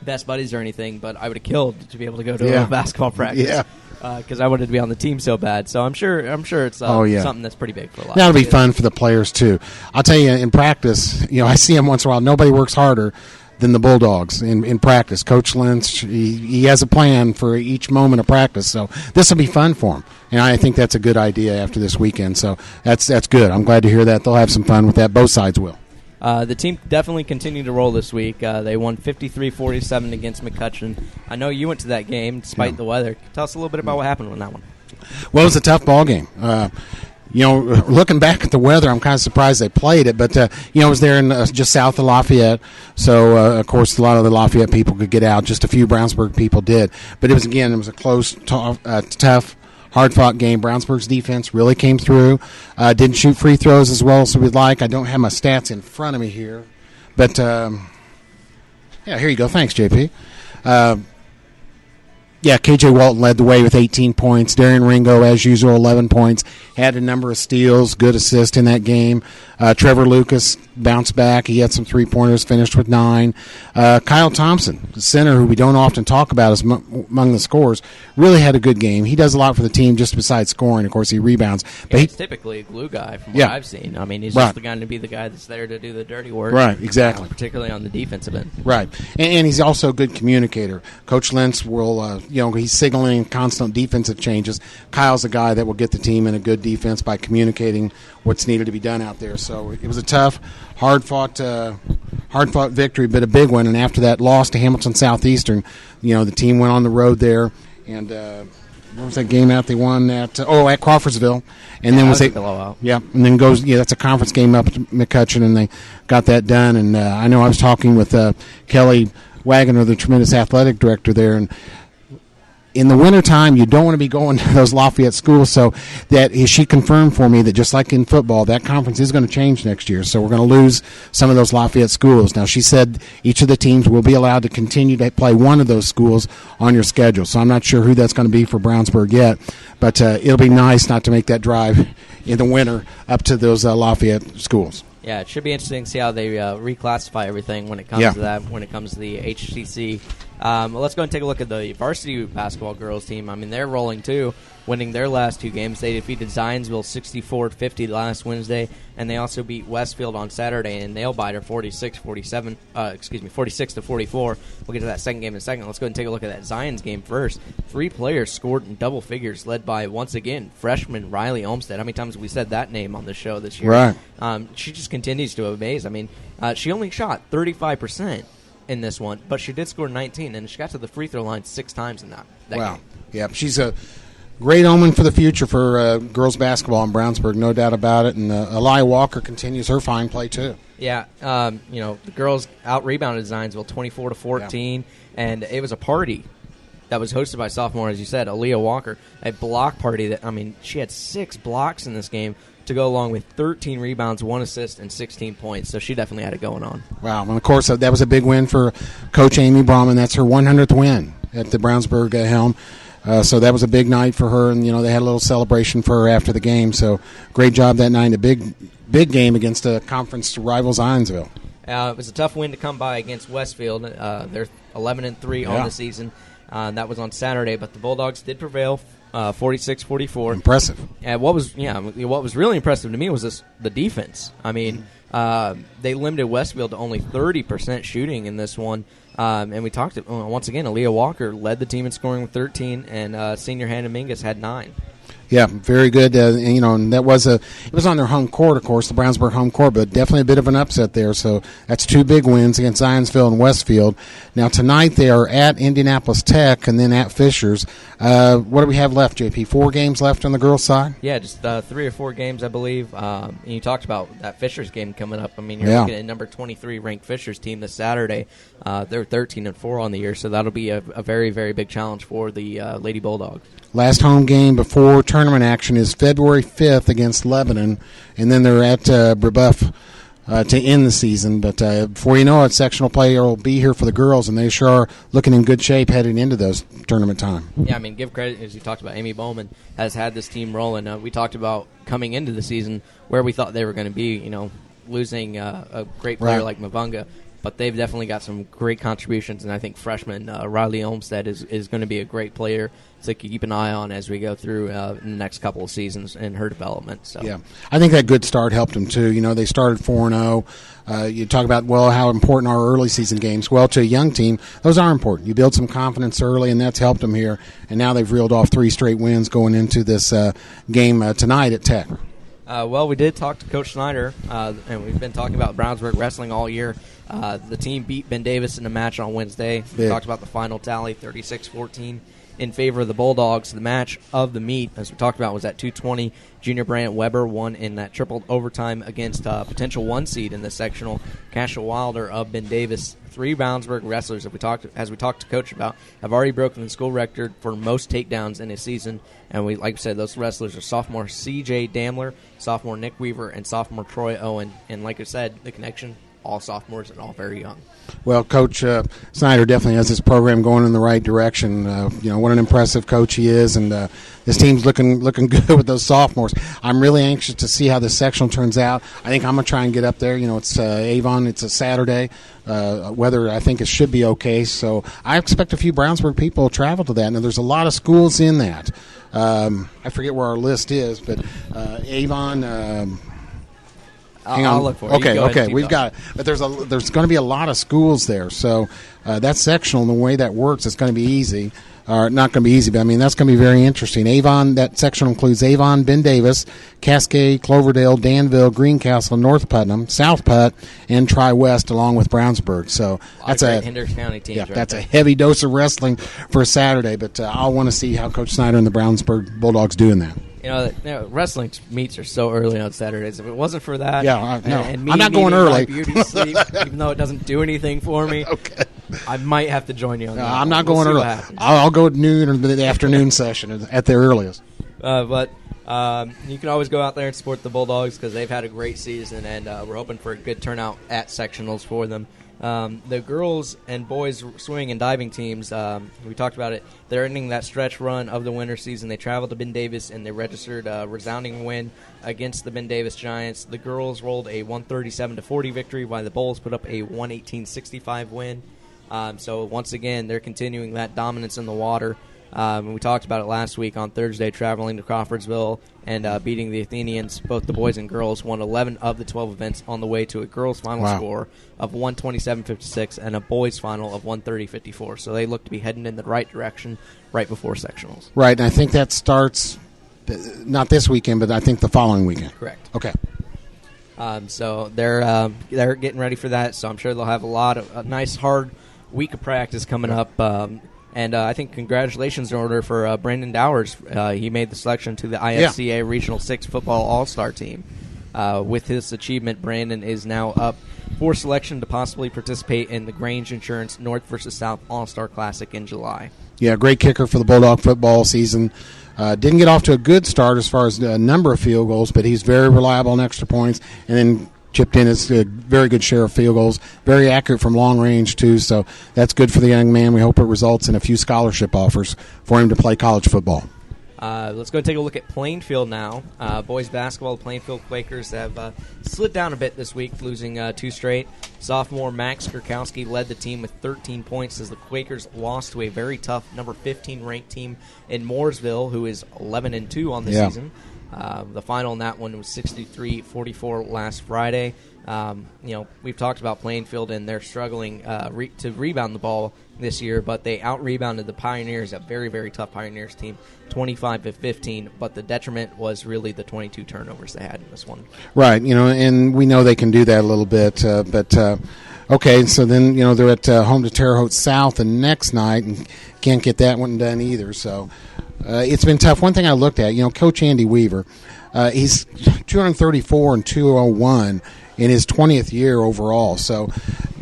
Best Buddies or anything, but I would have killed to be able to go to a basketball practice. Yeah. Because I wanted to be on the team so bad, so I'm sure it's something that's pretty big for a lot.
That'll be fun for the players too. I'll tell you, in practice, I see them once in a while. Nobody works harder than the Bulldogs in practice. Coach Lynch, he has a plan for each moment of practice, so this will be fun for them. And I think that's a good idea after this weekend. So that's good. I'm glad to hear that. They'll have some fun with that. Both sides will.
The team definitely continued to roll this week. They won 53-47 against McCutcheon. I know you went to that game despite the weather. Tell us a little bit about what happened in that one.
Well, it was a tough ball game. Looking back at the weather, I'm kind of surprised they played it. But, it was there in just south of Lafayette. So, of course, a lot of the Lafayette people could get out. Just a few Brownsburg people did. But it was a close, tough, hard-fought game. Brownsburg's defense really came through. Didn't shoot free throws as well as we'd like. I don't have my stats in front of me here. But, here you go. Thanks, JP. KJ Walton led the way with 18 points. Darian Ringo, as usual, 11 points. Had a number of steals, good assist in that game. Trevor Lucas bounced back. He had some three-pointers, finished with 9. Kyle Thompson, the center, who we don't often talk about as among the scorers, really had a good game. He does a lot for the team just besides scoring. Of course, he rebounds. But
he's typically a glue guy from what I've seen. He's just the guy to be the guy that's there to do the dirty work.
Right, exactly.
Particularly on the defensive end.
Right. And he's also a good communicator. Coach Lentz will, he's signaling constant defensive changes. Kyle's a guy that will get the team in a good defense by communicating what's needed to be done out there. So it was a tough, hard-fought victory, but a big one. And after that loss to Hamilton Southeastern, the team went on the road there. And what was that game out they won at? At Crawfordsville. And then was a blowout. Yeah, and then that's a conference game up at McCutcheon, and they got that done. And I know I was talking with Kelly Wagoner, the tremendous athletic director there, and in the wintertime, you don't want to be going to those Lafayette schools, so she confirmed for me that just like in football, that conference is going to change next year, so we're going to lose some of those Lafayette schools. Now, she said each of the teams will be allowed to continue to play one of those schools on your schedule, so I'm not sure who that's going to be for Brownsburg yet, but it'll be nice not to make that drive in the winter up to those Lafayette schools.
Yeah, it should be interesting to see how they reclassify everything when it comes to that, when it comes to the HCC. Let's go and take a look at the varsity basketball girls team. They're rolling too. winning their last 2 games. They defeated Zionsville 64-50 last Wednesday, and they also beat Westfield on Saturday in nail-biter 46-44. We'll get to that second game in a second. Let's go ahead and take a look at that Zions game first. 3 players scored in double figures, led by, once again, freshman Riley Olmstead. How many times have we said that name on the show this year?
Right.
She just continues to amaze. I mean, she only shot 35% in this one, but she did score 19, and she got to the free throw line 6 times in that
Wow.
game.
Yeah, she's a great omen for the future for girls basketball in Brownsburg, no doubt about it. And Elia Walker continues her fine play, too.
Yeah, the girls out-rebounded Zionsville 24-14, and it was a party that was hosted by sophomore, as you said, Aaliyah Walker, a block party that, she had 6 blocks in this game to go along with 13 rebounds, 1 assist, and 16 points. So she definitely had it going on.
Wow. And, of course, that was a big win for Coach Amy Brahman. That's her 100th win at the Brownsburg helm. So that was a big night for her, and, they had a little celebration for her after the game. So great job that night. A big game against a conference rival Zionsville.
It was a tough win to come by against Westfield. They're 11-3 on the season. That was on Saturday, but the Bulldogs did prevail 46-44.
Impressive.
And what was really impressive to me was the defense. They limited Westfield to only 30% shooting in this one. And we talked once again, Aaliyah Walker led the team in scoring with 13, and senior Hannah Mingus had 9.
Yeah, very good. And that was it was on their home court, of course, the Brownsburg home court, but definitely a bit of an upset there. So that's 2 big wins against Zionsville and Westfield. Now tonight they are at Indianapolis Tech and then at Fishers. What do we have left, JP? 4 games left on the girls' side?
Yeah, just 3 or 4 games, I believe. And you talked about that Fishers game coming up. You're looking at number 23 ranked Fishers team this Saturday. They're 13-4 on the year, so that'll be a very, very big challenge for the Lady Bulldogs.
Last home game before tournament action is February 5th against Lebanon, and then they're at Brebeuf to end the season. But before you know it, sectional play will be here for the girls, and they sure are looking in good shape heading into those tournament time.
Yeah, give credit, as you talked about, Amy Bowman has had this team rolling. We talked about coming into the season where we thought they were going to be, losing a great player like Mavunga. But they've definitely got some great contributions, and I think freshman Riley Olmstead is going to be a great player to keep an eye on as we go through in the next couple of seasons in her development. So. Yeah,
I think that good start helped them too. They started 4-0. You talk about, how important are early season games. Well, to a young team, those are important. You build some confidence early, and that's helped them here. And now they've reeled off 3 straight wins going into this game tonight at Tech.
We did talk to Coach Snyder, and we've been talking about Brownsburg wrestling all year. The team beat Ben Davis in a match on Wednesday. We talked about the final tally, 36-14 in favor of the Bulldogs. The match of the meet, as we talked about, was at 220. Junior Bryant Weber won in that triple overtime against potential 1 seed in the sectional, Cassia Wilder of Ben Davis. 3 Brownsburg wrestlers, as we talked to Coach about, have already broken the school record for most takedowns in a season. And like I said, those wrestlers are sophomore C.J. Damler, sophomore Nick Weaver, and sophomore Troy Owen. And like I said, the connection, all sophomores and all very young.
Well, Coach Snyder definitely has his program going in the right direction. What an impressive coach he is, and this team's looking good with those sophomores. I'm really anxious to see how this sectional turns out. I think I'm going to try and get up there. It's Avon. It's a Saturday. Weather, I think it should be okay. So I expect a few Brownsburg people to travel to that. Now, there's a lot of schools in that. I forget where our list is, but Avon.
I'll look for it.
Okay, we've got it. But there's going to be a lot of schools there, so that sectional and the way that works, it's going to be easy. Not going to be easy, but that's going to be very interesting. Avon, that section includes Avon, Ben Davis, Cascade, Cloverdale, Danville, Greencastle, North Putnam, South Putt, and Tri-West, along with Brownsburg. So that's a
Hendricks County teams.
Yeah, that's a heavy dose of wrestling for a Saturday. But I'll want to see how Coach Snyder and the Brownsburg Bulldogs do in that.
Wrestling meets are so early on Saturdays. If it wasn't for that,
I'm not going early.
Beauty sleep, even though it doesn't do anything for me.
Okay.
I might have to join you on that.
I'm not going early. I'll go at noon or the afternoon session at the earliest.
But you can always go out there and support the Bulldogs because they've had a great season, and we're hoping for a good turnout at sectionals for them. The girls and boys swimming and diving teams, we talked about it, they're ending that stretch run of the winter season. They traveled to Ben Davis, and they registered a resounding win against the Ben Davis Giants. The girls rolled a 137-40 victory, while the Bulls put up a 118-65 win. So once again, they're continuing that dominance in the water. We talked about it last week on Thursday, traveling to Crawfordsville and beating the Athenians. Both the boys and girls won 11 of the 12 events on the way to a girls' final score of 127.56 and a boys' final of 130.54. So they look to be heading in the right direction right before sectionals.
Right, and I think that starts not this weekend, but I think the following weekend.
Correct.
Okay.
So they're getting ready for that. So I'm sure they'll have a nice hard week of practice coming up. And I think congratulations in order for Brandon Dowers. He made the selection to the IFCA Regional 6 Football All-Star Team. With his achievement, Brandon is now up for selection to possibly participate in the Grange Insurance North versus South All-Star Classic in July.
Yeah, great kicker for the Bulldog football season. Didn't get off to a good start as far as the number of field goals, but he's very reliable on extra points, and then chipped in his very good share of field goals. Very accurate from long range, too, so that's good for the young man. We hope it results in a few scholarship offers for him to play college football.
Let's go take a look at Plainfield now. Boys basketball, the Plainfield Quakers have slid down a bit this week, losing 2 straight. Sophomore Max Kurkowski led the team with 13 points as the Quakers lost to a very tough number 15 ranked team in Mooresville, who is 11-2 on the season. The final in that one was 63-44 last Friday. We've talked about Plainfield, and they're struggling to rebound the ball this year, but they out-rebounded the Pioneers, a very, very tough Pioneers team, 25-15, but the detriment was really the 22 turnovers they had in this one.
Right, and we know they can do that a little bit, okay, so then, they're at home to Terre Haute South the next night and can't get that one done either, so it's been tough. One thing I looked at, Coach Andy Weaver, he's 234 and 201 in his 20th year overall. So,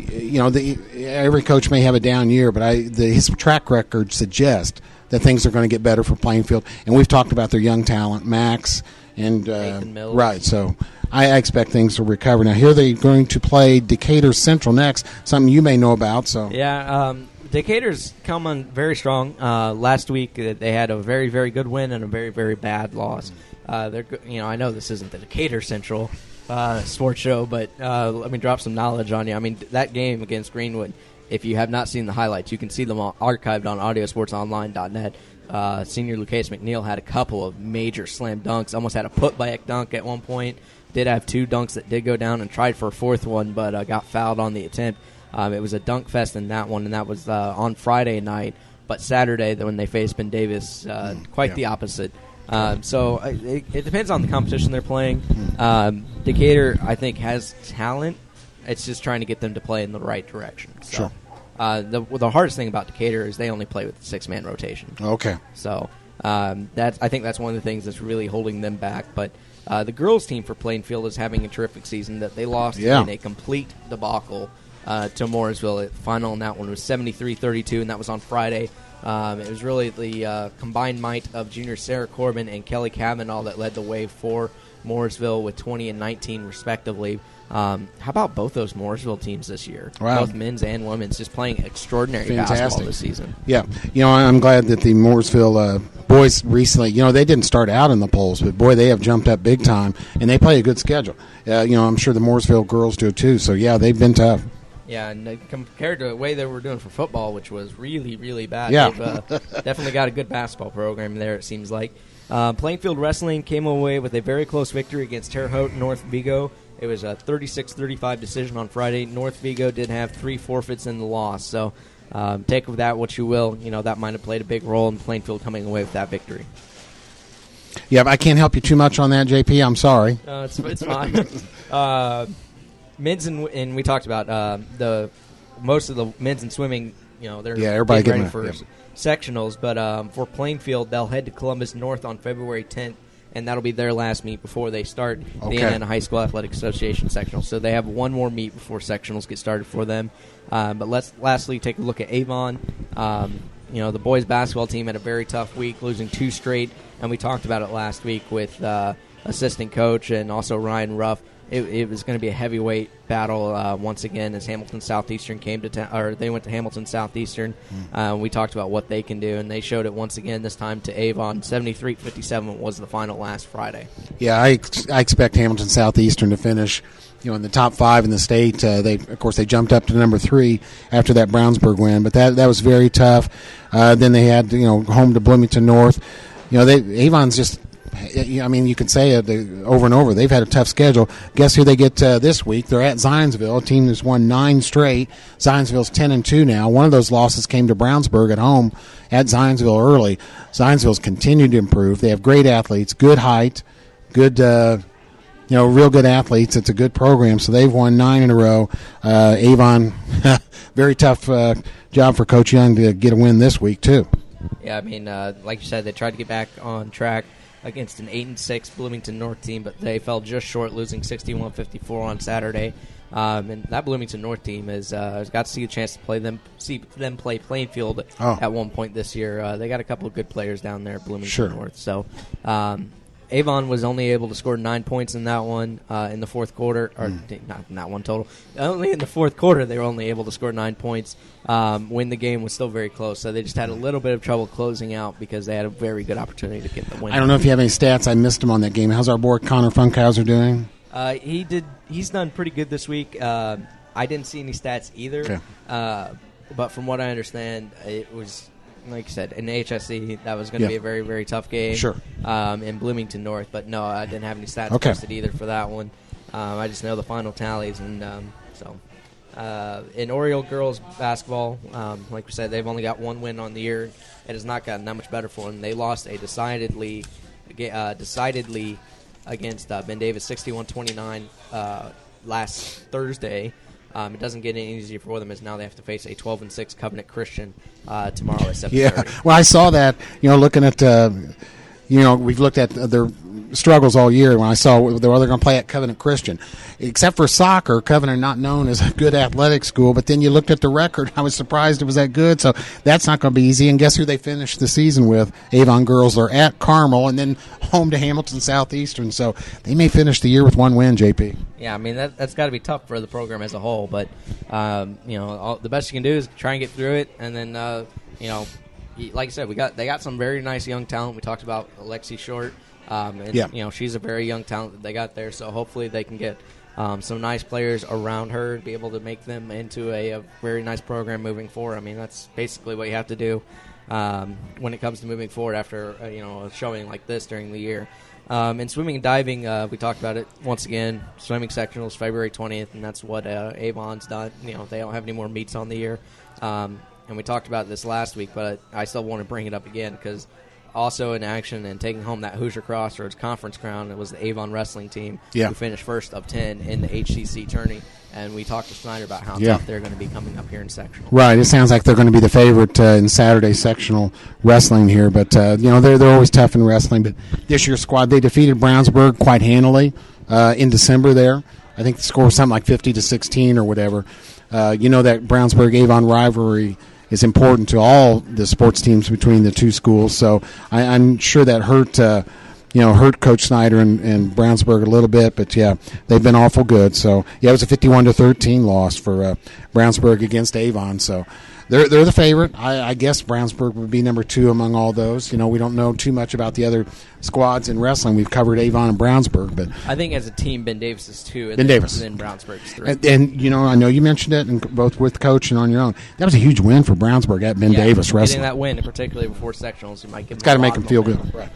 every coach may have a down year, but his track record suggests that things are going to get better for Plainfield. And we've talked about their young talent, Max and
Nathan Mills.
Right. So I expect things to recover. Now here they're going to play Decatur Central next, something you may know about. So
Decatur's come on very strong. Last week they had a very, very good win and a very, very bad loss. I know this isn't the Decatur Central sports show, but let me drop some knowledge on you. I mean, that game against Greenwood, if you have not seen the highlights, you can see them archived on audiosportsonline.net. Senior Lucas McNeil had a couple of major slam dunks, almost had a putback dunk at one point. Did have 2 dunks that did go down and tried for a 4th one, but got fouled on the attempt. It was a dunk fest in that one, and that was on Friday night. But Saturday, when they faced Ben Davis, the opposite. So it depends on the competition they're playing. Decatur, I think, has talent. It's just trying to get them to play in the right direction. So,
sure.
The hardest thing about Decatur is they only play with a 6-man rotation.
Okay.
So I think that's one of the things that's really holding them back. But the girls' team for Plainfield is having a terrific season. That they lost in a complete debacle to Mooresville. The final in that one was 73-32, and that was on Friday. It was really the combined might of junior Sarah Corbin and Kelly Kavanaugh that led the way for Mooresville with 20 and 19 respectively. How about both those Mooresville teams this year?
Wow.
Both men's and women's just playing extraordinary basketball this season.
Yeah. I'm glad that the Mooresville boys recently, they didn't start out in the polls, but boy, they have jumped up big time, and they play a good schedule. I'm sure the Mooresville girls do too, so yeah, they've been tough.
Yeah, and compared to the way they were doing for football, which was really, really bad, they've definitely got a good basketball program there, it seems like. Plainfield Wrestling came away with a very close victory against Terre Haute North Vigo. It was a 36-35 decision on Friday. North Vigo did have 3 forfeits in the loss, so take of that what you will. That might have played a big role in Plainfield coming away with that victory.
Yeah, I can't help you too much on that, JP. I'm sorry.
It's fine. Men's and we talked about most of the men's and swimming. They're
everybody
getting ready for sectionals. But for Plainfield, they'll head to Columbus North on February 10th, and that'll be their last meet before they start the Indiana High School Athletic Association sectionals. So they have one more meet before sectionals get started for them. But let's lastly take a look at Avon. The boys basketball team had a very tough week, losing 2 straight, and we talked about it last week with assistant coach and also Ryan Ruff. it was going to be a heavyweight battle once again as Hamilton Southeastern came to town, or they went to Hamilton Southeastern. We talked about what they can do, and they showed it once again this time to Avon. 73-57 was the final last Friday.
Yeah, I expect Hamilton Southeastern to finish, in the top 5 in the state. They jumped up to number 3 after that Brownsburg win, but that was very tough. Then they had home to Bloomington North. Avon's just. You can say it over and over. They've had a tough schedule. Guess who they get this week? They're at Zionsville, a team that's won 9 straight. Zionsville's 10-2 now. One of those losses came to Brownsburg at home at Zionsville early. Zionsville's continued to improve. They have great athletes, good height, good, real good athletes. It's a good program, so they've won 9 in a row. Avon, very tough job for Coach Young to get a win this week, too.
Yeah, like you said, they tried to get back on track against an 8-6 Bloomington North team, but they fell just short, losing 61-54 on Saturday. And that Bloomington North team has got to see a chance to see them play Plainfield at one point this year. They got a couple of good players down there at Bloomington North. So Avon was only able to score 9 points in that one in the fourth quarter, or not in that one total. Only in the fourth quarter they were only able to score 9 points when the game was still very close. So they just had a little bit of trouble closing out because they had a very good opportunity to get the win.
I don't know if you have any stats. I missed him on that game. How's our boy Connor Funkhauser doing?
He's done pretty good this week. I didn't see any stats either.
Okay.
But from what I understand, it was, like you said, in the HSC, that was going to be a very, very tough game.
Sure.
In Bloomington North. But no, I didn't have any stats posted either for that one. I just know the final tallies. And in Oriole girls basketball, like we said, they've only got 1 win on the year. It has not gotten that much better for them. They lost a decidedly against Ben Davis 61-29 last Thursday. It doesn't get any easier for them as now they have to face a 12-6 Covenant Christian tomorrow at 7:30.
Yeah, well, I saw that. Looking at we've looked at their struggles all year. When I saw they're going to play at Covenant Christian, except for soccer, Covenant not known as a good athletic school. But then you looked at the record. I was surprised it was that good. So that's not going to be easy. And guess who they finished the season with? Avon girls are at Carmel and then home to Hamilton Southeastern. So they may finish the year with 1 win. JP.
Yeah, that's got to be tough for the program as a whole. But the best you can do is try and get through it, and then like I said, they got some very nice young talent. We talked about Alexi Short. She's a very young talent that they got there, so hopefully they can get some nice players around her to be able to make them into a very nice program moving forward. That's basically what you have to do when it comes to moving forward after a showing like this during the year. In swimming and diving, we talked about it once again. Swimming sectionals February 20th, and that's what Avon's done. They don't have any more meets on the year. And we talked about this last week, but I still want to bring it up again because also in action and taking home that Hoosier Crossroads Conference crown, it was the Avon wrestling team who finished first of 10 in the HCC tourney. And we talked to Snyder about how tough they're going to be coming up here in sectional.
Right. It sounds like they're going to be the favorite in Saturday sectional wrestling here. But, they're always tough in wrestling. But this year's squad, they defeated Brownsburg quite handily in December there. I think the score was something like 50-16 or whatever. That Brownsburg-Avon rivalry is important to all the sports teams between the two schools. So I'm sure that hurt Coach Snyder and Brownsburg a little bit. But, they've been awful good. So, it was a 51-13 loss for Brownsburg against Avon. So they're the favorite. I guess Brownsburg would be number 2 among all those. We don't know too much about the other squads in wrestling. We've covered Avon and Brownsburg. But
I think as a team, Ben Davis is 2.
Ben Davis.
And then Brownsburg's 3.
And I know you mentioned it, and both with Coach and on your own. That was a huge win for Brownsburg at Ben Davis wrestling.
Getting that win, particularly before sectionals, you might give them.
It's got to make them feel good.
Right.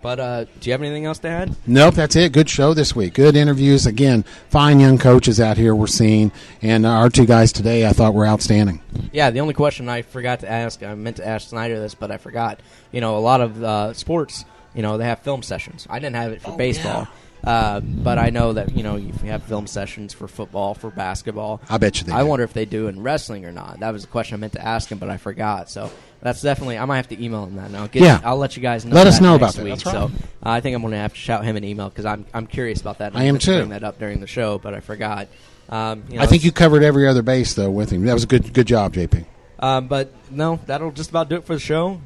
But do you have anything else to add?
Nope, that's it. Good show this week. Good interviews. Again, fine young coaches out here we're seeing. And our 2 guys today I thought were outstanding. Yeah,
the only question I forgot to ask, I meant to ask Snyder this, but I forgot. A lot of sports, they have film sessions. I didn't have it for baseball. Yeah. But I know that, you have film sessions for football, for basketball.
I bet you they do.
I wonder if they do in wrestling or not. That was a question I meant to ask him, but I forgot. So that's definitely, I might have to email him that now. I'll let you guys know.
Let us know about
that.
That's right.
So I think I'm going to have to shout him an email because I'm curious about that.
I am too.
Bring that up during the show, but I forgot.
I think you covered every other base, though, with him. That was a good job, JP.
But no, that'll just about do it for the show.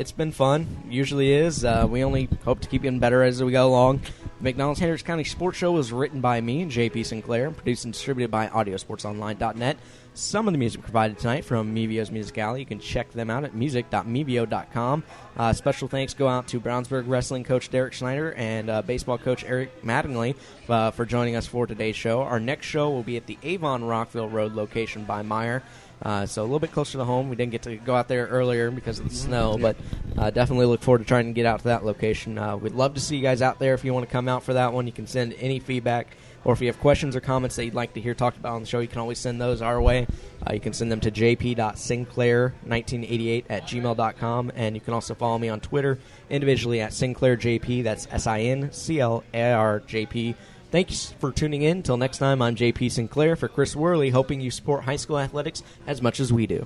It's been fun. Usually is. We only hope to keep getting better as we go along. The McDonald's Hendricks County Sports Show was written by me, JP Sinclair, produced and distributed by audiosportsonline.net. Some of the music provided tonight from Mevio's Music Alley. You can check them out at music.mevio.com. Special thanks go out to Brownsburg wrestling coach Derek Schneider and baseball coach Eric Mattingly for joining us for today's show. Our next show will be at the Avon Rockville Road location by Meyer. So a little bit closer to home. We didn't get to go out there earlier because of the snow, but definitely look forward to trying to get out to that location. We'd love to see you guys out there. If you want to come out for that one, you can send any feedback, or if you have questions or comments that you'd like to hear talked about on the show, you can always send those our way. You can send them to jp.sinclair1988@gmail.com, and you can also follow me on Twitter individually at SinclairJP. That's SINCLARJP. Thanks for tuning in. Until next time, I'm JP Sinclair for Chris Worley, hoping you support high school athletics as much as we do.